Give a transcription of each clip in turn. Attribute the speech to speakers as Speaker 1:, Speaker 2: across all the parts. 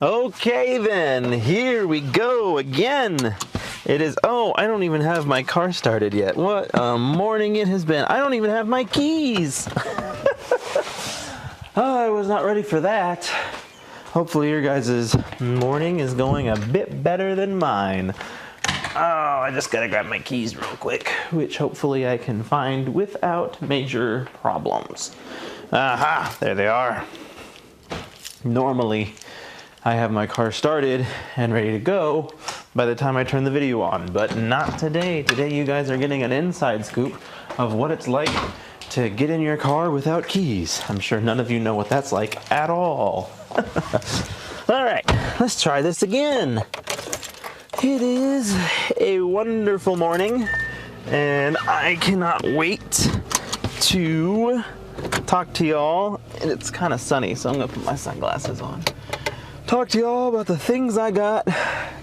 Speaker 1: Okay then, here we go again. It is, oh, I don't even have my car started yet. What a morning it has been. I don't even have my keys. Oh, I was not ready for that. Hopefully your guys' morning is going a bit better than mine. Oh, I just gotta grab my keys real quick, which hopefully I can find without major problems. Aha, there they are. Normally, I have my car started and ready to go by the time I turn the video on, but not today. Today you guys are getting an inside scoop of what it's like to get in your car without keys. I'm sure none of you know what that's like at all. All right, let's try this again. It is a wonderful morning and I cannot wait to talk to y'all. And it's kind of sunny, so I'm gonna put my sunglasses on. Talk to y'all about the things I got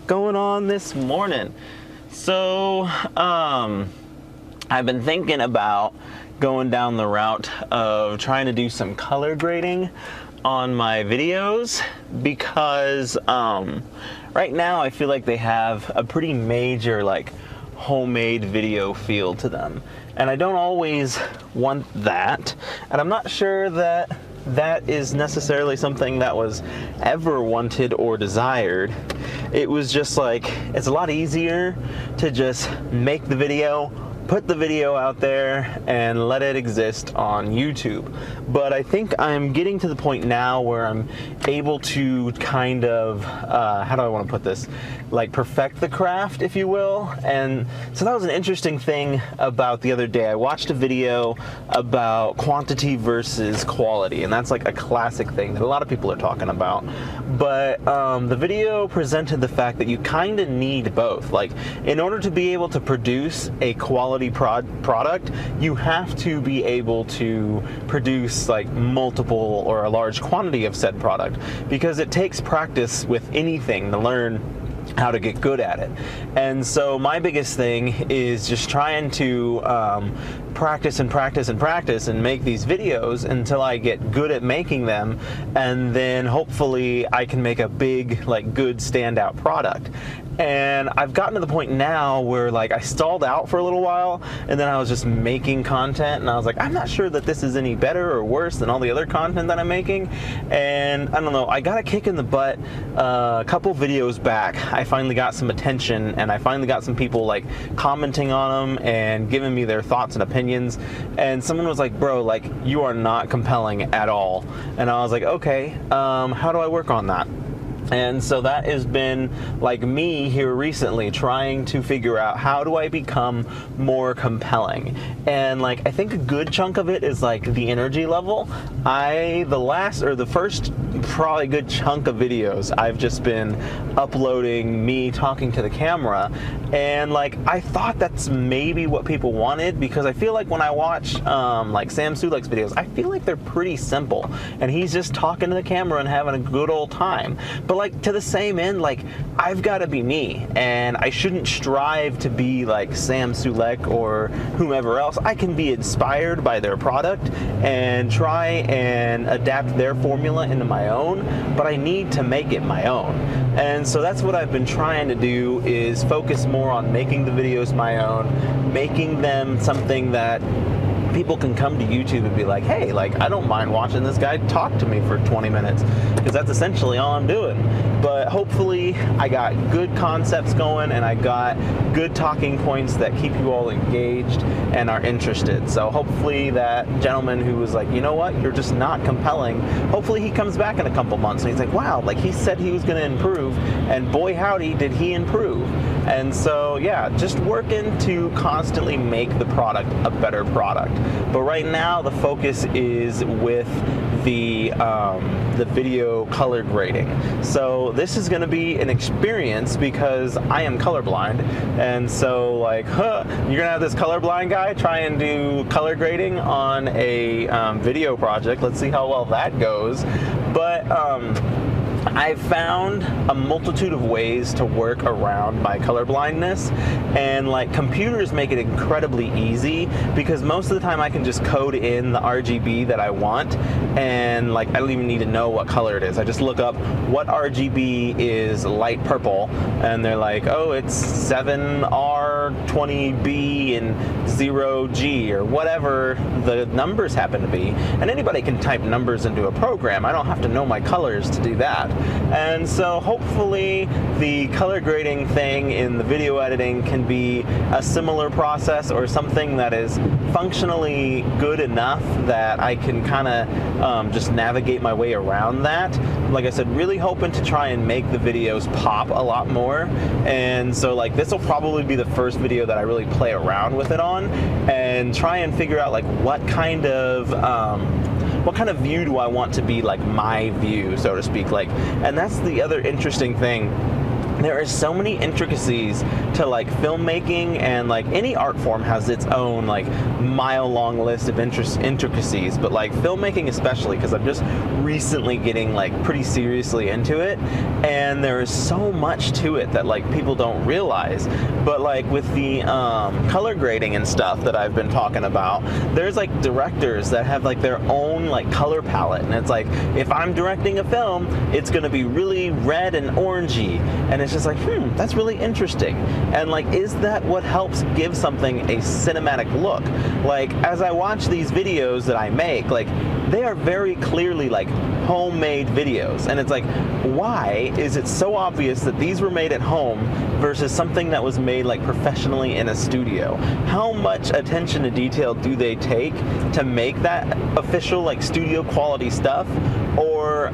Speaker 1: going on this morning. So, I've been thinking about going down the route of trying to do some color grading on my videos because right now I feel like they have a pretty major like homemade video feel to them, and I don't always want that, and I'm not sure that that is necessarily something that was ever wanted or desired. It was just like, it's a lot easier to just make the video, put the video out there and let it exist on YouTube. But I think I'm getting to the point now where I'm able to kind of, how do I want to put this? Like perfect the craft, if you will. And so that was an interesting thing about the other day. I watched a video about quantity versus quality, and that's like a classic thing that a lot of people are talking about. But the video presented the fact that you kind of need both. Like, in order to be able to produce a quality product, you have to be able to produce like multiple or a large quantity of said product, because it takes practice with anything to learn how to get good at it. And so my biggest thing is just trying to practice and practice and practice and make these videos until I get good at making them, and then hopefully I can make a big, like, good standout product. And I've gotten to the point now where like I stalled out for a little while, and then I was just making content and I was like, I'm not sure that this is any better or worse than all the other content that I'm making. And I don't know, I got a kick in the butt a couple videos back. I finally got some attention and I finally got some people like commenting on them and giving me their thoughts and opinions, and someone was like, bro, like, you are not compelling at all. And I was like, okay, how do I work on that? And so that has been like me here recently trying to figure out, how do I become more compelling? And like, I think a good chunk of it is like the energy level. The first probably good chunk of videos, I've just been uploading me talking to the camera, and like I thought that's maybe what people wanted, because I feel like when I watch like Sam Sulek's videos, I feel like they're pretty simple and he's just talking to the camera and having a good old time. But like, to the same end, like, I've got to be me, and I shouldn't strive to be like Sam Sulek or whomever else. I can be inspired by their product and try and adapt their formula into my own, but I need to make it my own. And so that's what I've been trying to do, is focus more on making the videos my own, making them something that people can come to YouTube and be like, hey, like, I don't mind watching this guy talk to me for 20 minutes, because that's essentially all I'm doing. But hopefully I got good concepts going and I got good talking points that keep you all engaged and are interested. So hopefully that gentleman who was like, you know what, you're just not compelling, hopefully he comes back in a couple months and he's like, wow, like, he said he was going to improve, and boy howdy did he improve. And so yeah, just working to constantly make the product a better product. But right now the focus is with the video color grading. So this is going to be an experience because I am colorblind, and so like, you're gonna have this colorblind guy try and do color grading on a video project. Let's see how well that goes. But I've found a multitude of ways to work around my color blindness, and like computers make it incredibly easy because most of the time I can just code in the RGB that I want, and like I don't even need to know what color it is. I just look up what RGB is light purple, and they're like, oh, it's 7R20B and 0G or whatever the numbers happen to be, and anybody can type numbers into a program. I don't have to know my colors to do that. And so hopefully the color grading thing in the video editing can be a similar process, or something that is functionally good enough that I can kind of just navigate my way around that. Like I said, really hoping to try and make the videos pop a lot more, and so like this will probably be the first video that I really play around with it on and try and figure out like what kind of view do I want to be like my view, so to speak. Like, and that's the other interesting thing. There are so many intricacies to like filmmaking, and like any art form has its own like mile-long list of intricacies, but like filmmaking especially, because I'm just recently getting like pretty seriously into it, and there is so much to it that like people don't realize. But like with the color grading and stuff that I've been talking about, there's like directors that have like their own like color palette, and it's like if I'm directing a film, it's gonna be really red and orangey, and it's just like, that's really interesting. And like, is that what helps give something a cinematic look? Like, as I watch these videos that I make, like, they are very clearly like homemade videos, and it's like, why is it so obvious that these were made at home versus something that was made like professionally in a studio? How much attention to detail do they take to make that official like studio quality stuff? Or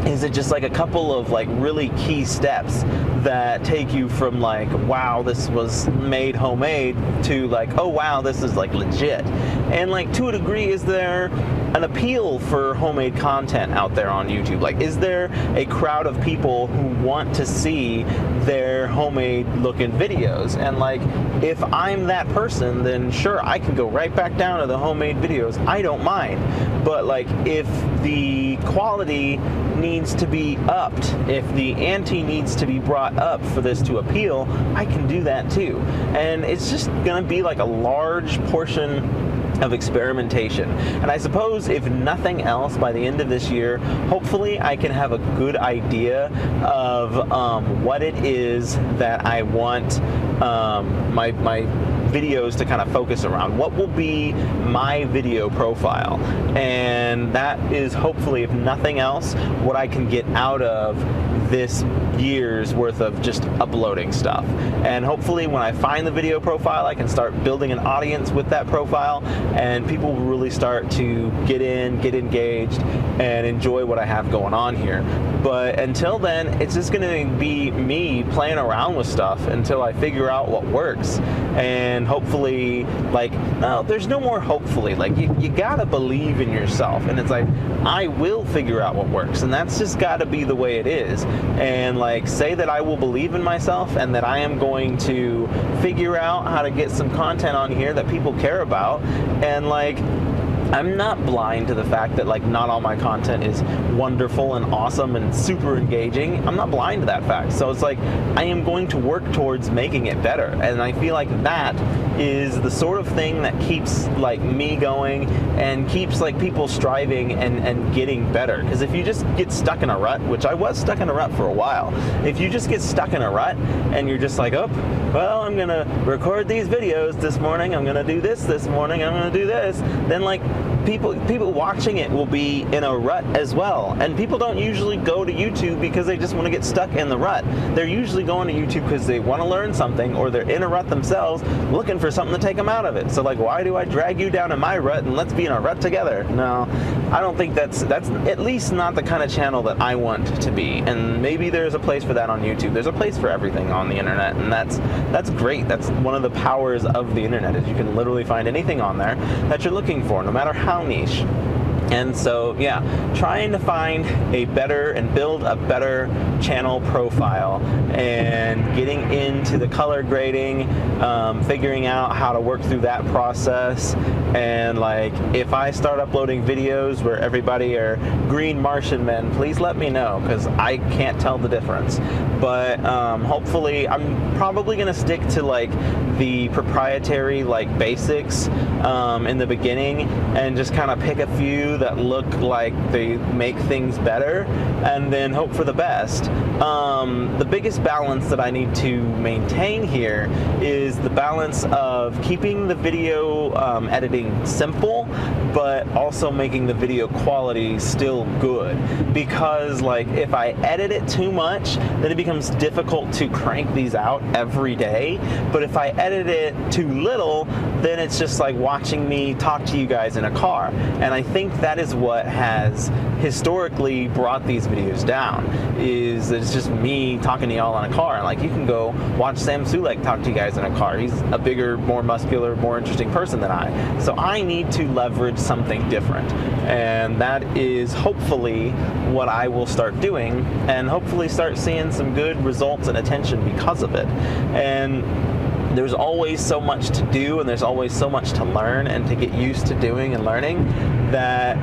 Speaker 1: is it just like a couple of like really key steps that take you from like, wow, this was made homemade, to like, oh wow, this is like legit? And like, to a degree, is there an appeal for homemade content out there on YouTube? Like, is there a crowd of people who want to see their homemade looking videos? And like, if I'm that person, then sure, I can go right back down to the homemade videos. I don't mind. But like, if the quality needs to be upped, if the ante needs to be brought up for this to appeal, I can do that too. And it's just gonna be like a large portion of experimentation. And I suppose if nothing else, by the end of this year, hopefully I can have a good idea of what it is that I want my videos to kind of focus around. What will be my video profile? And that is hopefully, if nothing else, what I can get out of this year's worth of just uploading stuff. And hopefully when I find the video profile, I can start building an audience with that profile, and people will really start to get in, get engaged, and enjoy what I have going on here. But until then, it's just gonna be me playing around with stuff until I figure out what works. And hopefully, like, no, there's no more hopefully. Like, you gotta believe in yourself. And it's like, I will figure out what works. And that's just gotta be the way it is. And like, say that I will believe in myself, and that I am going to figure out how to get some content on here that people care about. And like, I'm not blind to the fact that like not all my content is wonderful and awesome and super engaging. I'm not blind to that fact. So it's like, I am going to work towards making it better. And I feel like that is the sort of thing that keeps like me going and keeps like people striving and getting better. Because if you just get stuck in a rut, which I was stuck in a rut for a while, if you just get stuck in a rut and you're just like, oh, well, I'm gonna record these videos this morning, I'm gonna do this morning, I'm gonna do this, then like, people watching it will be in a rut as well. And people don't usually go to YouTube because they just want to get stuck in the rut. They're usually going to YouTube because they want to learn something, or they're in a rut themselves looking for something to take them out of it. So like, why do I drag you down in my rut and let's be in a rut together? No, I don't think that's at least not the kind of channel that I want to be. And maybe there's a place for that on YouTube. There's a place for everything on the internet, and that's great. That's one of the powers of the internet, is you can literally find anything on there that you're looking for, no matter how niche. And so, yeah, trying to find a better and build a better channel profile and getting into the color grading, figuring out how to work through that process. And like, if I start uploading videos where everybody are green Martian men, please let me know, because I can't tell the difference. But hopefully, I'm probably going to stick to like the proprietary like basics in the beginning, and just kind of pick a few that look like they make things better, and then hope for the best. The biggest balance that I need to maintain here is the balance of keeping the video editing simple, but also making the video quality still good. Because like, if I edit it too much, then it becomes difficult to crank these out every day. But if I edit it too little, then it's just like watching me talk to you guys in a car. And I think that is what has historically brought these videos down, is it's just me talking to y'all in a car. And like, you can go watch Sam Sulek talk to you guys in a car. He's a bigger, more muscular, more interesting person than I. So I need to leverage something different. And that is hopefully what I will start doing, and hopefully start seeing some good results and attention because of it. And there's always so much to do, and there's always so much to learn and to get used to doing and learning, that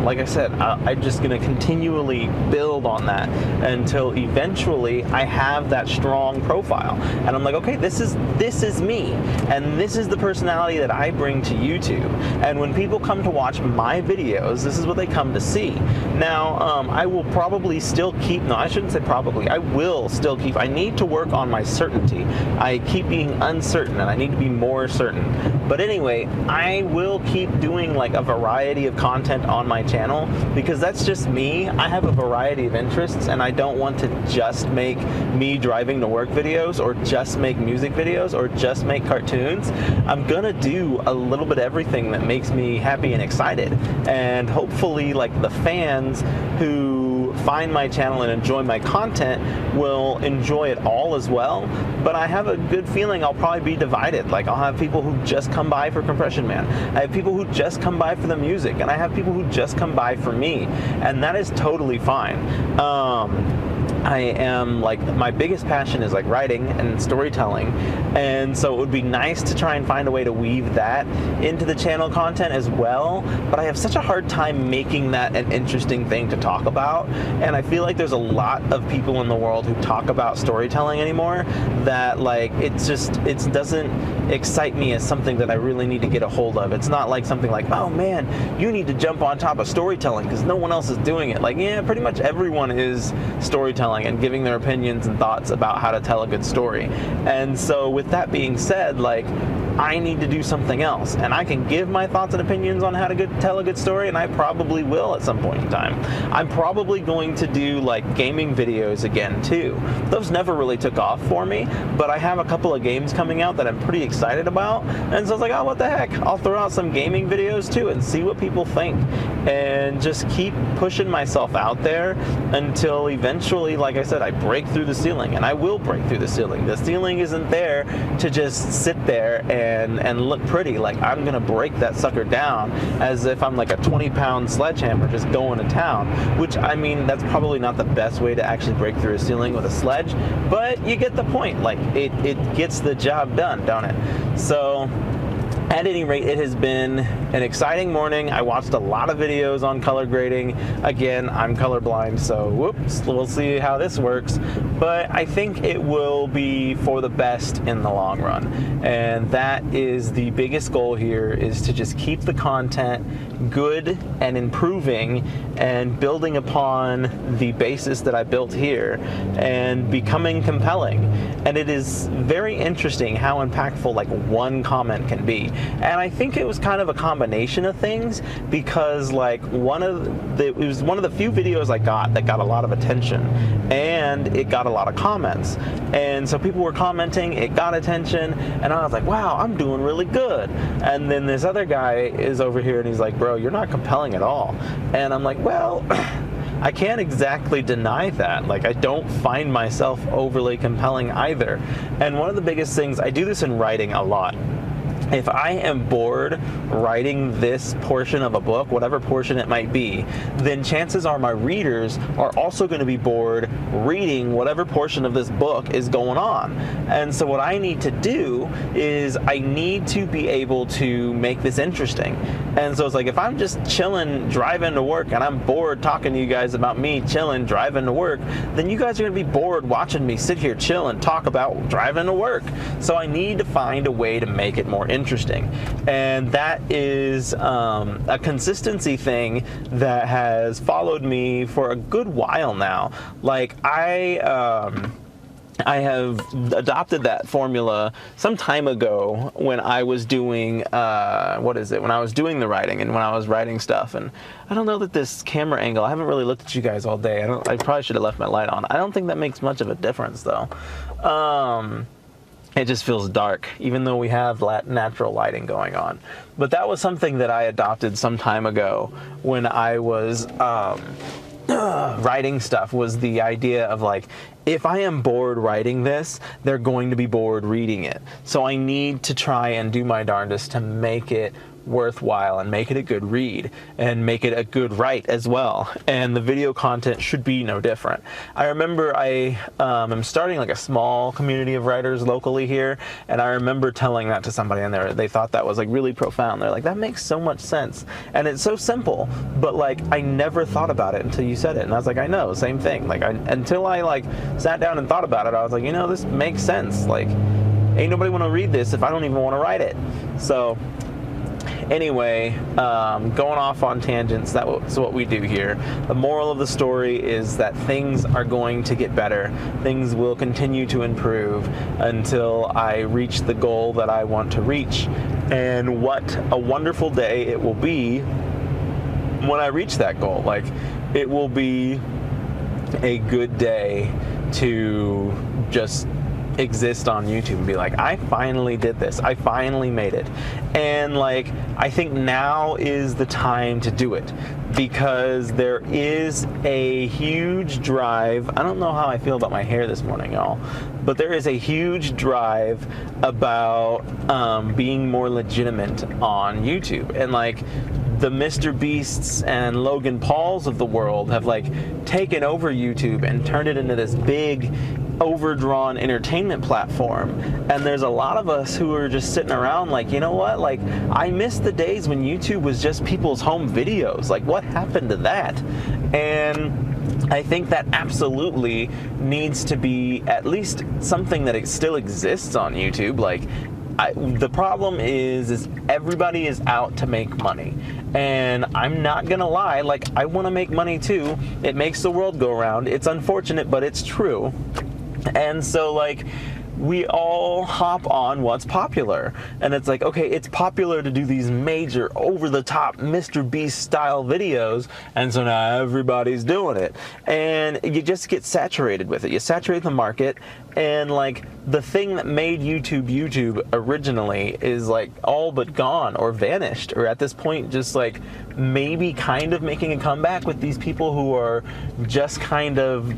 Speaker 1: like I said, I'm just going to continually build on that until eventually I have that strong profile, and I'm like, okay, this is me, and this is the personality that I bring to YouTube. And when people come to watch my videos, this is what they come to see. Now, I will probably still keep, no, I shouldn't say probably, I will still keep, I need to work on my certainty. I keep being uncertain, and I need to be more certain. But anyway, I will keep doing like a variety of content on my channel, because that's just me. I have a variety of interests, and I don't want to just make me driving to work videos, or just make music videos, or just make cartoons. I'm gonna do a little bit of everything that makes me happy and excited, and hopefully like the fans who find my channel and enjoy my content will enjoy it all as well. But I have a good feeling I'll probably be divided. Like, I'll have people who just come by for Compression Man, I have people who just come by for the music, and I have people who just come by for me, and that is totally fine. I am like, my biggest passion is like writing and storytelling, and so it would be nice to try and find a way to weave that into the channel content as well, but I have such a hard time making that an interesting thing to talk about. And I feel like there's a lot of people in the world who talk about storytelling anymore that like, it doesn't excite me as something that I really need to get a hold of. It's not like something like, oh man, you need to jump on top of storytelling because no one else is doing it. Like, yeah, pretty much everyone is storytelling and giving their opinions and thoughts about how to tell a good story. And so with that being said, like, I need to do something else, and I can give my thoughts and opinions on how to tell a good story, and I probably will at some point in time. I'm probably going to do like gaming videos again too. Those never really took off for me, but I have a couple of games coming out that I'm pretty excited about, and so I was like, oh, what the heck, I'll throw out some gaming videos too and see what people think, and just keep pushing myself out there until eventually, like I said, I break through the ceiling. And I will break through the ceiling. The ceiling isn't there to just sit there and look pretty. Like, I'm gonna break that sucker down as if I'm like a 20-pound sledgehammer just going to town, which, I mean, that's probably not the best way to actually break through a ceiling with a sledge, but you get the point. Like, it gets the job done, don't it? So at any rate, it has been an exciting morning. I watched a lot of videos on color grading. Again, I'm colorblind, so whoops, we'll see how this works. But I think it will be for the best in the long run. And that is the biggest goal here, is to just keep the content good and improving and building upon the basis that I built here and becoming compelling. And it is very interesting how impactful like one comment can be. And I think it was kind of a combination of things, because like it was one of the few videos I got that got a lot of attention, and it got a lot of comments. And so people were commenting, it got attention, and I was like, wow, I'm doing really good. And then this other guy is over here and he's like, bro, you're not compelling at all. And I'm like, well, I can't exactly deny that. Like, I don't find myself overly compelling either. And one of the biggest things, I do this in writing a lot, if I am bored writing this portion of a book, whatever portion it might be, then chances are my readers are also going to be bored reading whatever portion of this book is going on. And so what I need to do is I need to be able to make this interesting. And so it's like, if I'm just chilling, driving to work, and I'm bored talking to you guys about me chilling, driving to work, then you guys are going to be bored watching me sit here, chill, and talk about driving to work. So I need to find a way to make it more interesting. And that is a consistency thing that has followed me for a good while now. Like, I have adopted that formula some time ago when I was doing, when I was doing the writing and when I was writing stuff. And I don't know that this camera angle, I haven't really looked at you guys all day. I probably should have left my light on. I don't think that makes much of a difference though. It just feels dark, even though we have natural lighting going on. But that was something that I adopted some time ago when I was writing stuff, was the idea of like, if I am bored writing this, they're going to be bored reading it. So I need to try and do my darndest to make it worthwhile and make it a good read and make it a good write as well. And the video content should be no different. I remember I am starting like a small community of writers locally here, and I remember telling that to somebody, and they thought that was like really profound. They're like, that makes so much sense. And it's so simple, but like I never thought about it until you said it. And I was like, I know, same thing. Like until I like sat down and thought about it, I was like, you know, this makes sense. Like, ain't nobody want to read this if I don't even want to write it. So anyway, going off on tangents, that's what we do here. The moral of the story is that things are going to get better. Things will continue to improve until I reach the goal that I want to reach. And what a wonderful day it will be when I reach that goal. Like, it will be a good day to just exist on YouTube and be like, I finally did this. I finally made it. And like, I think now is the time to do it, because there is a huge drive. I don't know how I feel about my hair this morning, y'all, but there is a huge drive about being more legitimate on YouTube. And like, the Mr. Beasts and Logan Pauls of the world have like taken over YouTube and turned it into this big overdrawn entertainment platform. And there's a lot of us who are just sitting around like, you know what, like, I miss the days when YouTube was just people's home videos. Like, what happened to that? And I think that absolutely needs to be at least something that it still exists on YouTube. Like, the problem is everybody is out to make money. And I'm not gonna lie, like, I wanna make money too. It makes the world go round. It's unfortunate, but it's true. And so like, we all hop on what's popular. And it's like, okay, it's popular to do these major over-the-top Mr. Beast style videos, and so now everybody's doing it. And you just get saturated with it. You saturate the market, and like, the thing that made YouTube originally is like all but gone or vanished, or at this point just like maybe kind of making a comeback with these people who are just kind of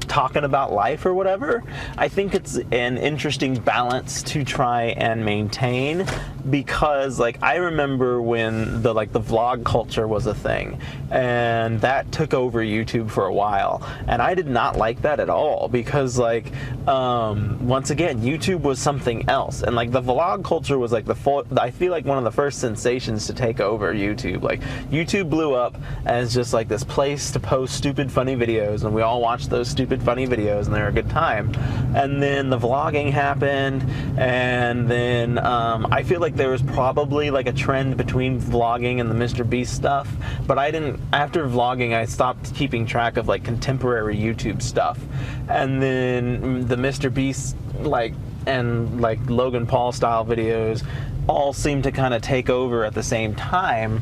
Speaker 1: talking about life or whatever. I think it's an interesting balance to try and maintain, because like, I remember when the vlog culture was a thing, and that took over YouTube for a while, and I did not like that at all, because like, once again, YouTube was something else, and like, the vlog culture was like I feel like one of the first sensations to take over YouTube. Like, YouTube blew up as just like this place to post stupid funny videos, and we all watched those stupid funny videos and they were a good time. And then the vlogging happened, and then I feel like there was probably like a trend between vlogging and the Mr. Beast stuff, but after vlogging I stopped keeping track of like contemporary YouTube stuff. And then the Mr. Beast and Logan Paul style videos all seemed to kind of take over at the same time,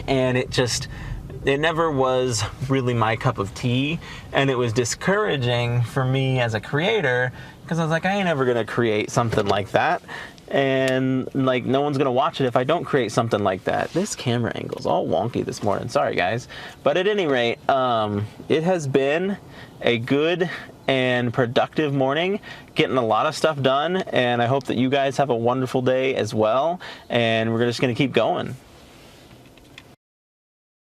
Speaker 1: and it never was really my cup of tea, and it was discouraging for me as a creator, because I was like, I ain't ever gonna create something like that. and like no one's gonna watch it if I don't create something like that. This camera angle's all wonky this morning, sorry guys. But at any rate, it has been a good and productive morning, getting a lot of stuff done, and I hope that you guys have a wonderful day as well, and we're just gonna keep going.